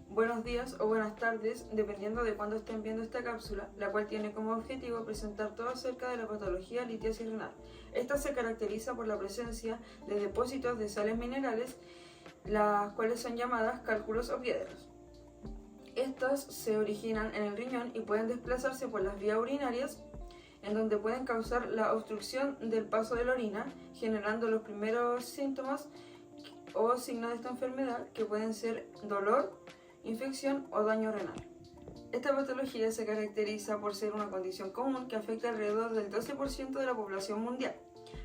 Buenos días o buenas tardes, dependiendo de cuándo estén viendo esta cápsula, la cual tiene como objetivo presentar todo acerca de la patología litiasis renal. Esta se caracteriza por la presencia de depósitos de sales minerales, las cuales son llamadas cálculos o piedras. Estas se originan en el riñón y pueden desplazarse por las vías urinarias, en donde pueden causar la obstrucción del paso de la orina, generando los primeros síntomas o signos de esta enfermedad, que pueden ser dolor, infección o daño renal. Esta patología se caracteriza por ser una condición común que afecta alrededor del 12% de la población mundial.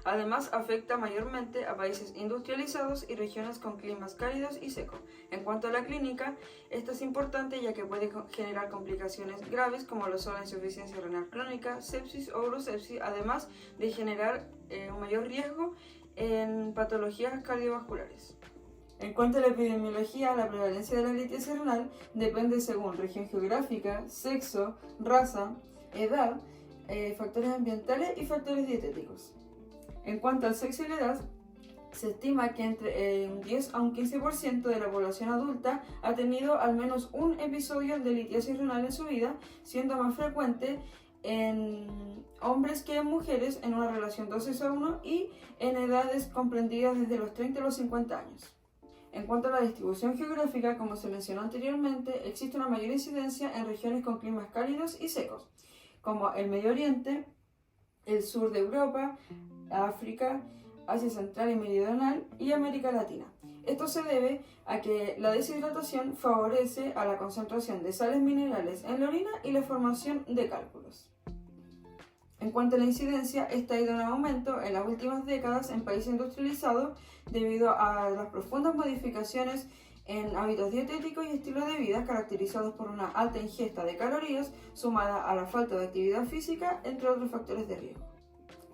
Además, afecta mayormente a países industrializados y regiones con climas cálidos y secos. En cuanto a la clínica, esta es importante ya que puede generar complicaciones graves como lo son la insuficiencia renal crónica, sepsis o urosepsis, además de generar un mayor riesgo en patologías cardiovasculares. En cuanto a la epidemiología, la prevalencia de la litiasis renal depende según región geográfica, sexo, raza, edad, factores ambientales y factores dietéticos. En cuanto al sexo y la edad, se estima que entre un 10 a un 15% de la población adulta ha tenido al menos un episodio de litiasis renal en su vida, siendo más frecuente en hombres que en mujeres en una relación 2:1 y en edades comprendidas desde los 30 a los 50 años. En cuanto a la distribución geográfica, como se mencionó anteriormente, existe una mayor incidencia en regiones con climas cálidos y secos, como el Medio Oriente, el sur de Europa, África, Asia Central y Meridional y América Latina. Esto se debe a que la deshidratación favorece a la concentración de sales minerales en la orina y la formación de cálculos. En cuanto a la incidencia, esta ha ido en aumento en las últimas décadas en países industrializados debido a las profundas modificaciones en hábitos dietéticos y estilos de vida caracterizados por una alta ingesta de calorías sumada a la falta de actividad física, entre otros factores de riesgo.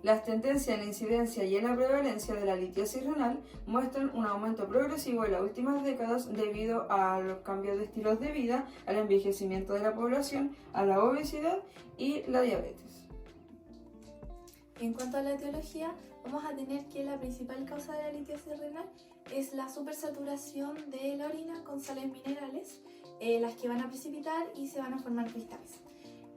Las tendencias en la incidencia y en la prevalencia de la litiasis renal muestran un aumento progresivo en las últimas décadas debido a los cambios de estilos de vida, al envejecimiento de la población, a la obesidad y la diabetes. En cuanto a la etiología, vamos a tener que la principal causa de la litiasis renal es la supersaturación de la orina con sales minerales, las que van a precipitar y se van a formar cristales.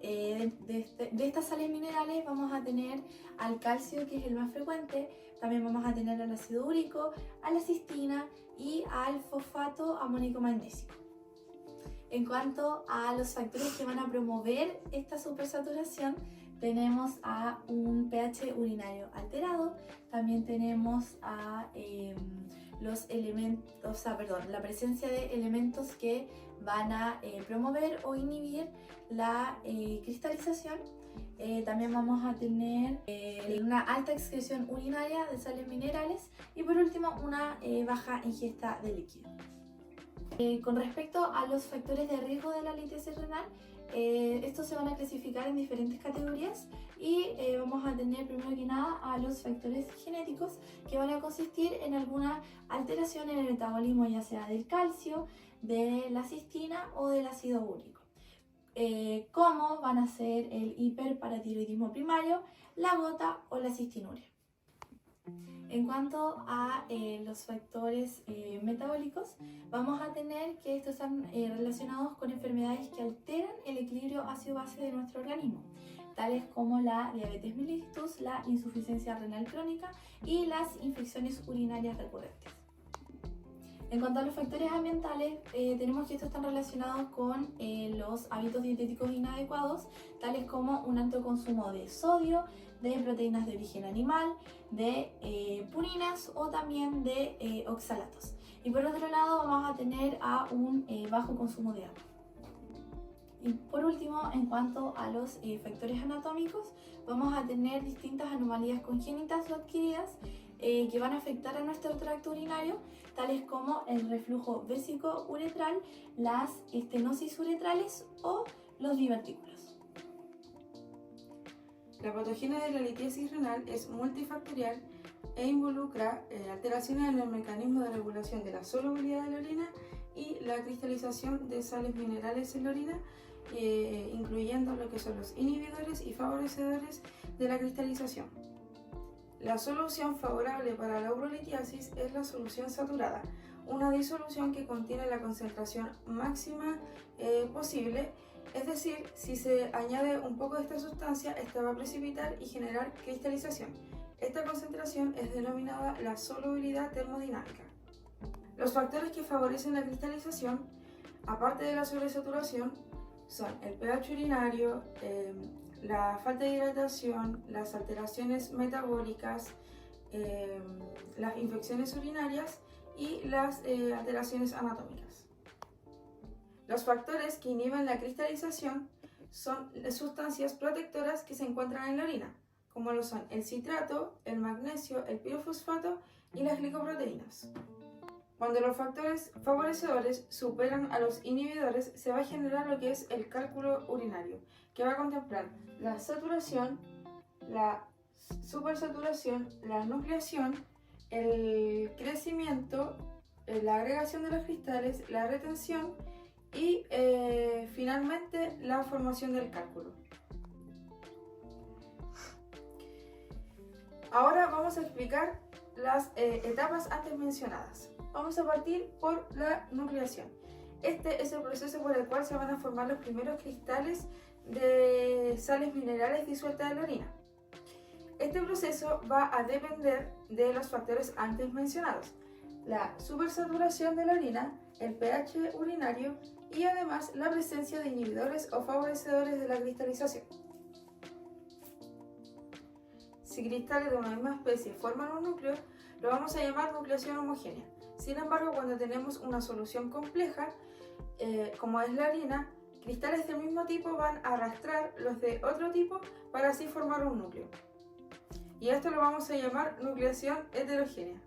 De estas sales minerales vamos a tener al calcio, que es el más frecuente, también vamos a tener al ácido úrico, a la cistina y al fosfato amónico magnésico. En cuanto a los factores que van a promover esta supersaturación, tenemos a un pH urinario alterado, también tenemos a la presencia de elementos que van a promover o inhibir la cristalización. También vamos a tener una alta excreción urinaria de sales minerales y por último una baja ingesta de líquido. Con respecto a los factores de riesgo de la litiasis renal, estos se van a clasificar en diferentes categorías y vamos a tener primero que nada a los factores genéticos, que van a consistir en alguna alteración en el metabolismo, ya sea del calcio, de la cistina o del ácido úrico, como van a ser el hiperparatiroidismo primario, la gota o la cistinuria. En cuanto a los factores metabólicos, vamos a tener que estos están relacionados con enfermedades que alteran el equilibrio ácido-base de nuestro organismo, tales como la diabetes mellitus, la insuficiencia renal crónica y las infecciones urinarias recurrentes. En cuanto a los factores ambientales, tenemos que estos están relacionados con los hábitos dietéticos inadecuados, tales como un alto consumo de sodio, de proteínas de origen animal, de purinas o también de oxalatos. Y por otro lado vamos a tener a un bajo consumo de agua. Y por último, en cuanto a los factores anatómicos, vamos a tener distintas anomalías congénitas o adquiridas que van a afectar a nuestro tracto urinario, tales como el reflujo vésico-uretral, las estenosis uretrales o los divertículos. La patogenia de la litiasis renal es multifactorial e involucra alteraciones en el mecanismo de regulación de la solubilidad de la orina y la cristalización de sales minerales en la orina, incluyendo lo que son los inhibidores y favorecedores de la cristalización. La solución favorable para la urolitiasis es la solución saturada, una disolución que contiene la concentración máxima posible, es decir, si se añade un poco de esta sustancia, esta va a precipitar y generar cristalización. Esta concentración es denominada la solubilidad termodinámica. Los factores que favorecen la cristalización, aparte de la sobresaturación, son el pH urinario, la falta de hidratación, las alteraciones metabólicas, las infecciones urinarias y las alteraciones anatómicas. Los factores que inhiben la cristalización son sustancias protectoras que se encuentran en la orina, como lo son el citrato, el magnesio, el pirofosfato y las glicoproteínas. Cuando los factores favorecedores superan a los inhibidores, se va a generar lo que es el cálculo urinario, que va a contemplar la saturación, la supersaturación, la nucleación, el crecimiento, la agregación de los cristales, la retención y finalmente la formación del cálculo. Ahora vamos a explicar las etapas antes mencionadas. Vamos a partir por la nucleación. Este es el proceso por el cual se van a formar los primeros cristales de sales minerales disueltas en la orina. Este proceso va a depender de los factores antes mencionados: la supersaturación de la orina, el pH urinario y además la presencia de inhibidores o favorecedores de la cristalización. Si cristales de una misma especie forman un núcleo, lo vamos a llamar nucleación homogénea. Sin embargo, cuando tenemos una solución compleja, como es la orina, cristales del mismo tipo van a arrastrar los de otro tipo para así formar un núcleo. Y esto lo vamos a llamar nucleación heterogénea.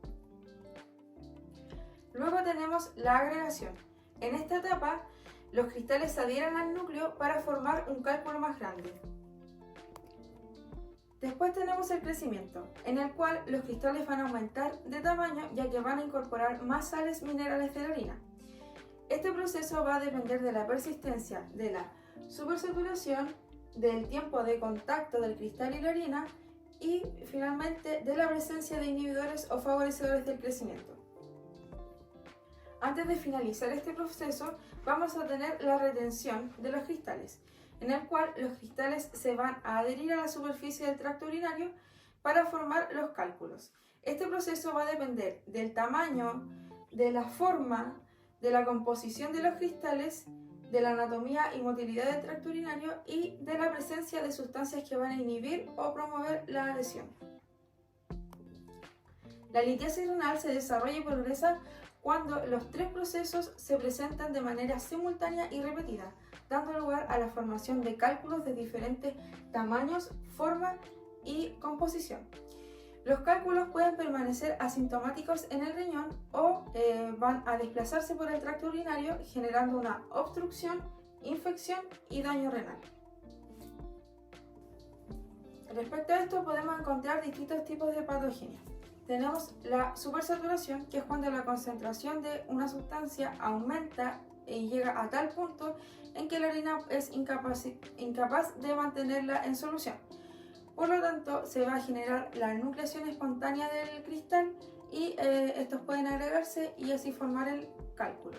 Luego tenemos la agregación. En esta etapa, los cristales se adhieren al núcleo para formar un cálculo más grande. Después tenemos el crecimiento, en el cual los cristales van a aumentar de tamaño ya que van a incorporar más sales minerales de la orina. Este proceso va a depender de la persistencia de la supersaturación, del tiempo de contacto del cristal y la orina y finalmente de la presencia de inhibidores o favorecedores del crecimiento. Antes de finalizar este proceso, vamos a tener la retención de los cristales, en el cual los cristales se van a adherir a la superficie del tracto urinario para formar los cálculos. Este proceso va a depender del tamaño, de la forma, de la composición de los cristales, de la anatomía y motilidad del tracto urinario y de la presencia de sustancias que van a inhibir o promover la adhesión. La litiasis renal se desarrolla y progresa cuando los tres procesos se presentan de manera simultánea y repetida, dando lugar a la formación de cálculos de diferentes tamaños, forma y composición. Los cálculos pueden permanecer asintomáticos en el riñón o van a desplazarse por el tracto urinario generando una obstrucción, infección y daño renal. Respecto a esto podemos encontrar distintos tipos de patogenia. Tenemos la supersaturación, que es cuando la concentración de una sustancia aumenta y llega a tal punto en que la orina es incapaz de mantenerla en solución. Por lo tanto, se va a generar la nucleación espontánea del cristal y estos pueden agregarse y así formar el cálculo.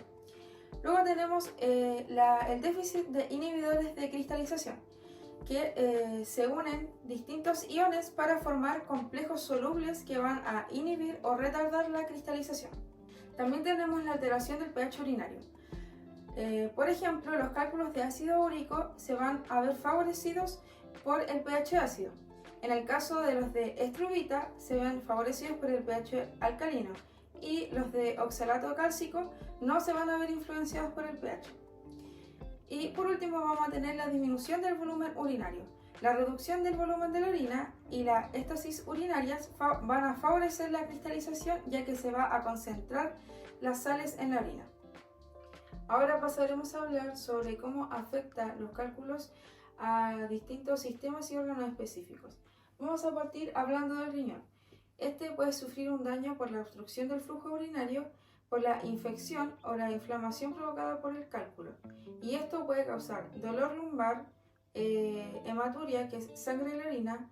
Luego tenemos el déficit de inhibidores de cristalización, que se unen distintos iones para formar complejos solubles que van a inhibir o retardar la cristalización. También tenemos la alteración del pH urinario. Por ejemplo, los cálculos de ácido úrico se van a ver favorecidos por el pH ácido. En el caso de los de estrubita se ven favorecidos por el pH alcalino y los de oxalato cálcico no se van a ver influenciados por el pH. Y por último vamos a tener la disminución del volumen urinario. La reducción del volumen de la orina y la éstasis urinarias van a favorecer la cristalización ya que se va a concentrar las sales en la orina. Ahora pasaremos a hablar sobre cómo afectan los cálculos a distintos sistemas y órganos específicos. Vamos a partir hablando del riñón. Este puede sufrir un daño por la obstrucción del flujo urinario, por la infección o la inflamación provocada por el cálculo. Y esto puede causar dolor lumbar, hematuria, que es sangre en la orina,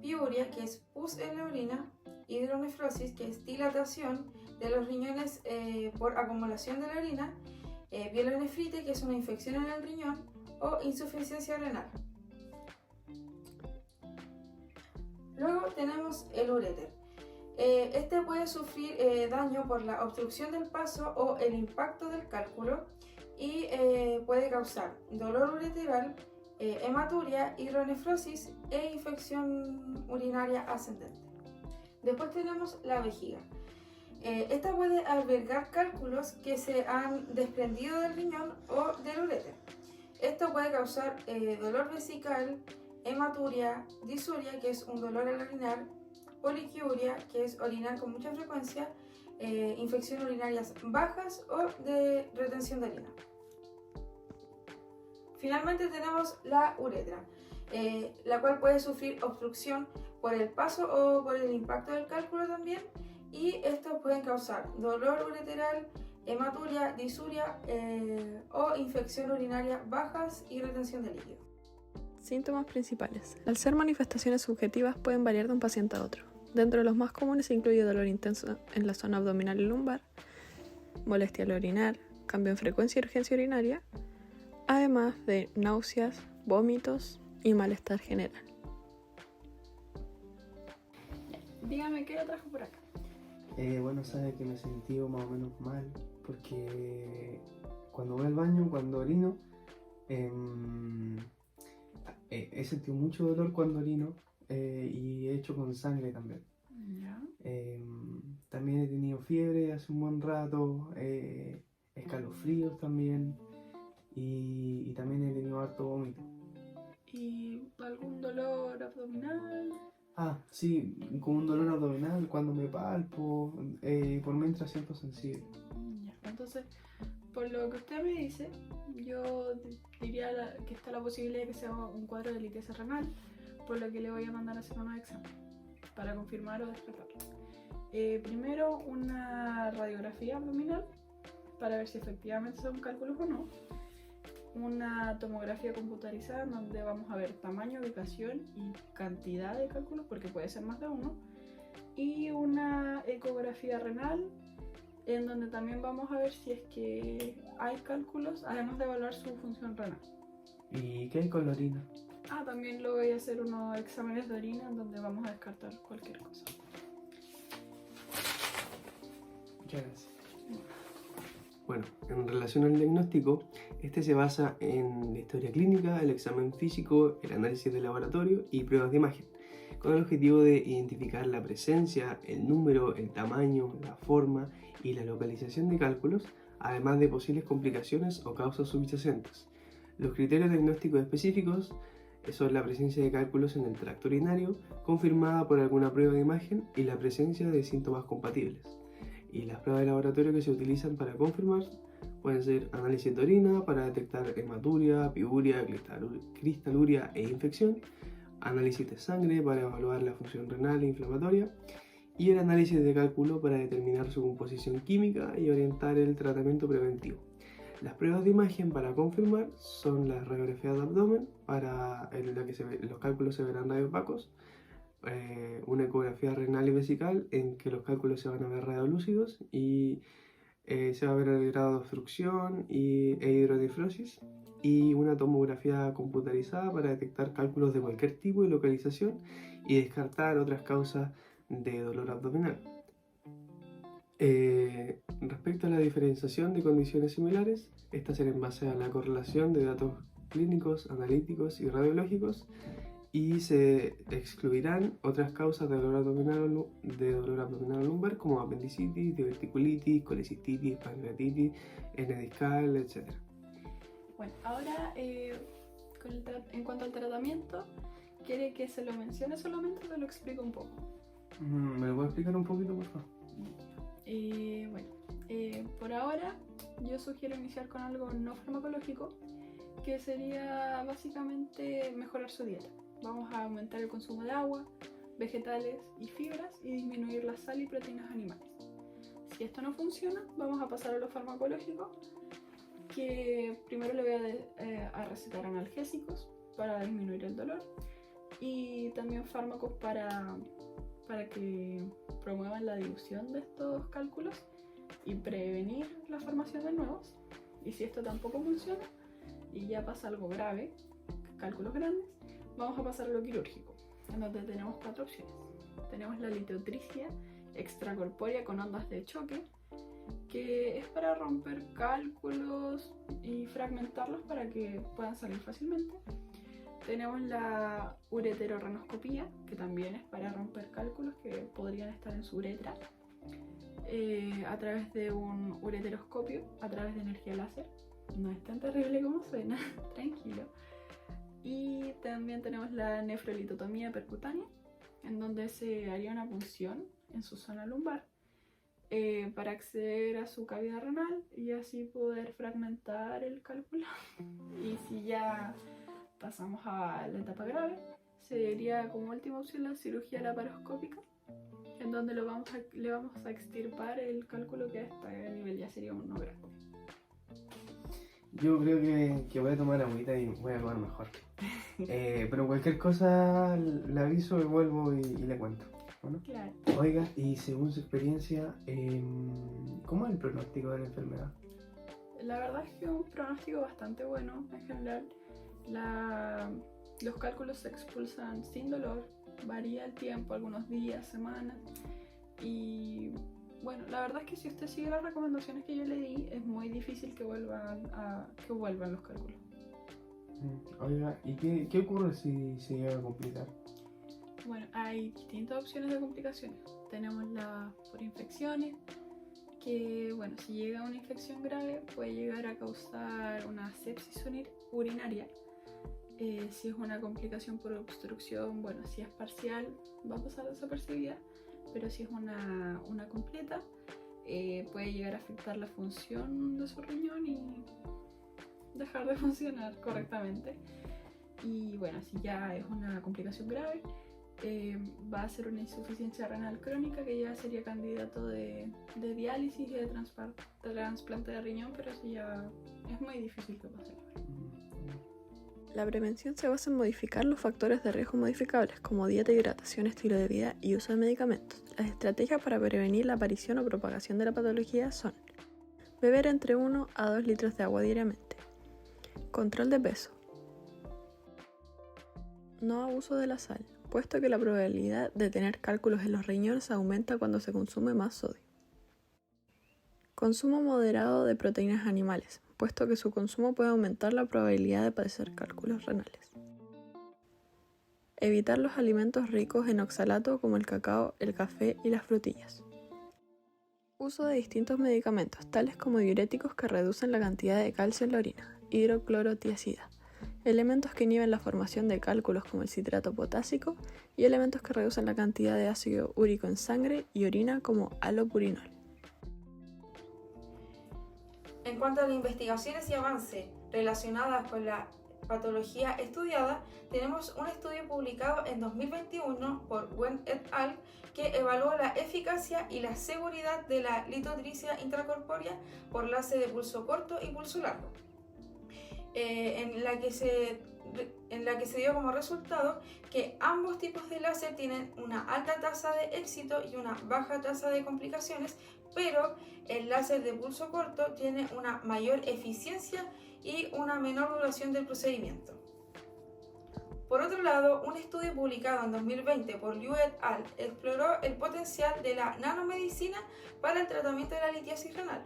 piuria, que es pus en la orina, hidronefrosis, que es dilatación de los riñones por acumulación de la orina, pielonefrite, que es una infección en el riñón, o insuficiencia renal. Luego tenemos el uréter. Este puede sufrir daño por la obstrucción del paso o el impacto del cálculo y puede causar dolor ureteral, hematuria, hidronefrosis e infección urinaria ascendente. Después tenemos la vejiga. Esta puede albergar cálculos que se han desprendido del riñón o del uréter. Esto puede causar dolor vesical, hematuria, disuria, que es un dolor al orinar, poliquiuria, que es orinar con mucha frecuencia, infecciones urinarias bajas o de retención de orina. Finalmente tenemos la uretra, la cual puede sufrir obstrucción por el paso o por el impacto del cálculo también, y estos pueden causar dolor ureteral, hematuria, disuria o infección urinaria bajas y retención de líquido. Síntomas principales. Al ser manifestaciones subjetivas pueden variar de un paciente a otro. Dentro de los más comunes se incluye dolor intenso en la zona abdominal y lumbar, molestia al orinar, cambio en frecuencia y urgencia urinaria, además de náuseas, vómitos y malestar general. Dígame, ¿qué lo trajo por acá? Bueno, sabe que me he sentido más o menos mal porque cuando voy al baño, cuando orino, he sentido mucho dolor cuando orino y he hecho con sangre también. Ya. También he tenido fiebre hace un buen rato, escalofríos también y también he tenido harto vómito. ¿Y algún dolor abdominal? Ah, sí, con un dolor abdominal cuando me palpo, por mientras siento sensible. Ya. Entonces, por lo que usted me dice, yo diría que está la posibilidad de que sea un cuadro de litiasis renal, por lo que le voy a mandar a hacer unos exámenes para confirmar o descartarlo. Primero, una radiografía abdominal para ver si efectivamente son cálculos o no. Una tomografía computarizada en donde vamos a ver tamaño, ubicación y cantidad de cálculos, porque puede ser más de uno. Y una ecografía renal en donde también vamos a ver si es que hay cálculos, además de evaluar su función renal. ¿Y qué hay con la orina? También lo voy a hacer unos exámenes de orina en donde vamos a descartar cualquier cosa. Muchas gracias. Bueno, en relación al diagnóstico, este se basa en la historia clínica, el examen físico, el análisis de laboratorio y pruebas de imagen, con el objetivo de identificar la presencia, el número, el tamaño, la forma y la localización de cálculos, además de posibles complicaciones o causas subyacentes. Los criterios diagnósticos específicos son la presencia de cálculos en el tracto urinario, confirmada por alguna prueba de imagen, y la presencia de síntomas compatibles. Y las pruebas de laboratorio que se utilizan para confirmar pueden ser análisis de orina para detectar hematuria, piuria, cristaluria e infección, análisis de sangre para evaluar la función renal e inflamatoria, y el análisis de cálculo para determinar su composición química y orientar el tratamiento preventivo. Las pruebas de imagen para confirmar son las radiografías de abdomen, en la que los cálculos se verán radiopacos, una ecografía renal y vesical en que los cálculos se van a ver radiolúcidos y se va a ver el grado de obstrucción e hidronefrosis, y una tomografía computarizada para detectar cálculos de cualquier tipo y localización y descartar otras causas de dolor abdominal. Respecto a la diferenciación de condiciones similares, estas serán en base a la correlación de datos clínicos, analíticos y radiológicos, y se excluirán otras causas de dolor abdominal lumbar como apendicitis, diverticulitis, colecistitis, pancreatitis, hernia discal, etc. Bueno, ahora en cuanto al tratamiento, ¿quiere que se lo mencione solamente o se lo explico un poco? ¿Me lo puede explicar un poquito, por favor? Por ahora yo sugiero iniciar con algo no farmacológico, que sería básicamente mejorar su dieta. Vamos a aumentar el consumo de agua, vegetales y fibras y disminuir la sal y proteínas animales. Si esto no funciona, vamos a pasar a lo farmacológico, que primero le voy a recetar analgésicos para disminuir el dolor y también fármacos para que promuevan la dilución de estos cálculos y prevenir la formación de nuevos. Y si esto tampoco funciona y ya pasa algo grave, cálculos grandes, vamos a pasar a lo quirúrgico, en donde tenemos 4 opciones. Tenemos la litotricia extracorpórea con ondas de choque, que es para romper cálculos y fragmentarlos para que puedan salir fácilmente. Tenemos la ureterorrenoscopía, que también es para romper cálculos que podrían estar en su uretra a través de un ureteroscopio, a través de energía láser. No es tan terrible como suena, tranquilo. Y también tenemos la nefrolitotomía percutánea, en donde se haría una punción en su zona lumbar para acceder a su cavidad renal y así poder fragmentar el cálculo. Y si ya pasamos a la etapa grave, sería como última opción la cirugía laparoscópica, en donde le vamos a extirpar el cálculo que a este nivel ya sería uno grande. Yo creo que voy a tomar agüita y voy a comer mejor. Pero cualquier cosa le aviso y vuelvo y le cuento. ¿Bueno? Claro. Oiga, y según su experiencia, ¿cómo es el pronóstico de la enfermedad? La verdad es que es un pronóstico bastante bueno. En general, los cálculos se expulsan sin dolor, varía el tiempo, algunos días, semanas. Y bueno, la verdad es que si usted sigue las recomendaciones que yo le di, es muy difícil que vuelvan los cálculos. Oiga, ¿y qué ocurre si se llega a complicar? Bueno, hay distintas opciones de complicaciones. Tenemos por infecciones, que bueno, si llega a una infección grave puede llegar a causar una sepsis urinaria. Si es una complicación por obstrucción, bueno, si es parcial va a pasar desapercibida, pero si es una completa, puede llegar a afectar la función de su riñón y dejar de funcionar correctamente. Y bueno, si ya es una complicación grave, va a ser una insuficiencia renal crónica, que ya sería candidato de diálisis y de trasplante de riñón, pero eso ya es muy difícil que pase. La prevención se basa en modificar los factores de riesgo modificables como dieta, hidratación, estilo de vida y uso de medicamentos. Las estrategias para prevenir la aparición o propagación de la patología son: beber entre 1 a 2 litros de agua diariamente, control de peso, no abuso de la sal, puesto que la probabilidad de tener cálculos en los riñones aumenta cuando se consume más sodio. Consumo moderado de proteínas animales, puesto que su consumo puede aumentar la probabilidad de padecer cálculos renales. Evitar los alimentos ricos en oxalato como el cacao, el café y las frutillas. Uso de distintos medicamentos, tales como diuréticos que reducen la cantidad de calcio en la orina, hidroclorotiazida, elementos que inhiben la formación de cálculos como el citrato potásico y elementos que reducen la cantidad de ácido úrico en sangre y orina como alopurinol. En cuanto a las investigaciones y avances relacionadas con la patología estudiada, tenemos un estudio publicado en 2021 por Wen et al. Que evaluó la eficacia y la seguridad de la litotricia intracorpórea por láser de pulso corto y pulso largo, en la que se dio como resultado que ambos tipos de láser tienen una alta tasa de éxito y una baja tasa de complicaciones, pero el láser de pulso corto tiene una mayor eficiencia y una menor duración del procedimiento. Por otro lado, un estudio publicado en 2020 por Liu et al. Exploró el potencial de la nanomedicina para el tratamiento de la litiasis renal.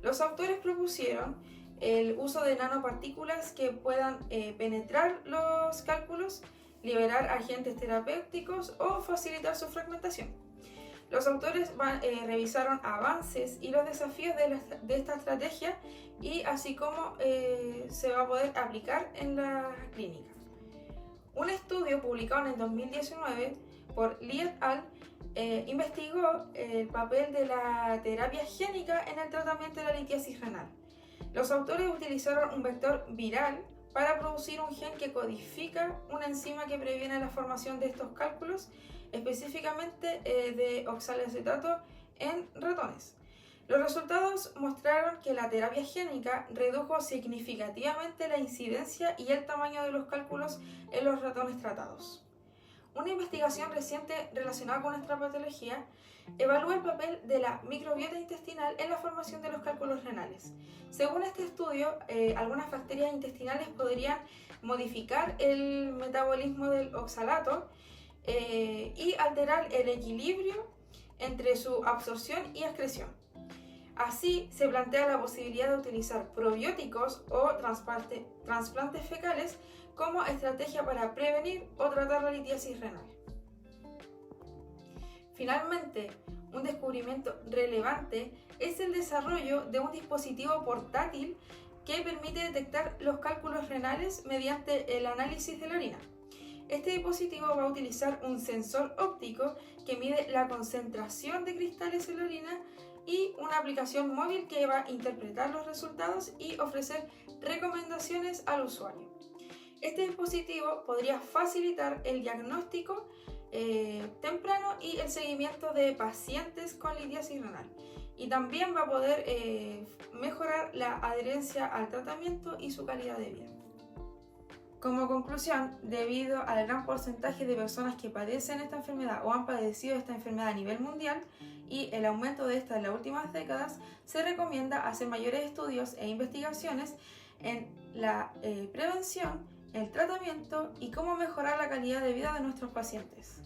Los autores propusieron el uso de nanopartículas que puedan penetrar los cálculos, liberar agentes terapéuticos o facilitar su fragmentación. Los autores revisaron avances y los desafíos de esta estrategia y así como se va a poder aplicar en la clínica. Un estudio publicado en el 2019 por Li et al. Investigó el papel de la terapia génica en el tratamiento de la litiasis renal. Los autores utilizaron un vector viral para producir un gen que codifica una enzima que previene la formación de estos cálculos, específicamente de oxaloacetato en ratones. Los resultados mostraron que la terapia génica redujo significativamente la incidencia y el tamaño de los cálculos en los ratones tratados. Una investigación reciente relacionada con esta patología evalúa el papel de la microbiota intestinal en la formación de los cálculos renales. Según este estudio, algunas bacterias intestinales podrían modificar el metabolismo del oxalato y alterar el equilibrio entre su absorción y excreción. Así, se plantea la posibilidad de utilizar probióticos o trasplantes fecales como estrategia para prevenir o tratar la litiasis renal. Finalmente, un descubrimiento relevante es el desarrollo de un dispositivo portátil que permite detectar los cálculos renales mediante el análisis de la orina. Este dispositivo va a utilizar un sensor óptico que mide la concentración de cristales en la orina y una aplicación móvil que va a interpretar los resultados y ofrecer recomendaciones al usuario. Este dispositivo podría facilitar el diagnóstico temprano y el seguimiento de pacientes con litiasis renal, y también va a poder mejorar la adherencia al tratamiento y su calidad de vida. Como conclusión, debido al gran porcentaje de personas que padecen esta enfermedad o han padecido esta enfermedad a nivel mundial y el aumento de esta en las últimas décadas, se recomienda hacer mayores estudios e investigaciones en la prevención, el tratamiento y cómo mejorar la calidad de vida de nuestros pacientes.